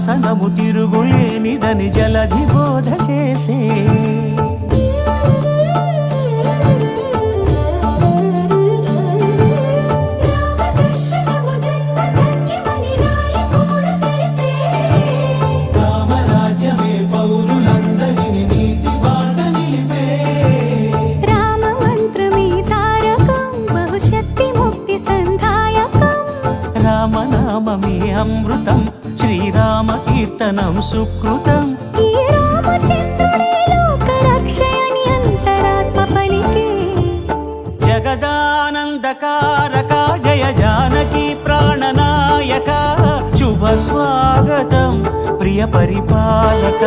శాసనము తిరుగులేనిదని జలధి బోధ చేసే రామరాజ్యమే పౌరులందరిని నీతి బాట నిలిపే రామ మంత్రమే తారకం బహుశక్తి ముక్తి సంధాయకం రామనామమే అమృతం శ్రీరామ కీర్తనం సుకృతం ఈ రామచంద్రుడే లోక రక్షయని అంతరాత్మ పలికే జగదానందకారక జయ జానకి ప్రాణనాయక శుభ స్వాగతం ప్రియ పరిపాలక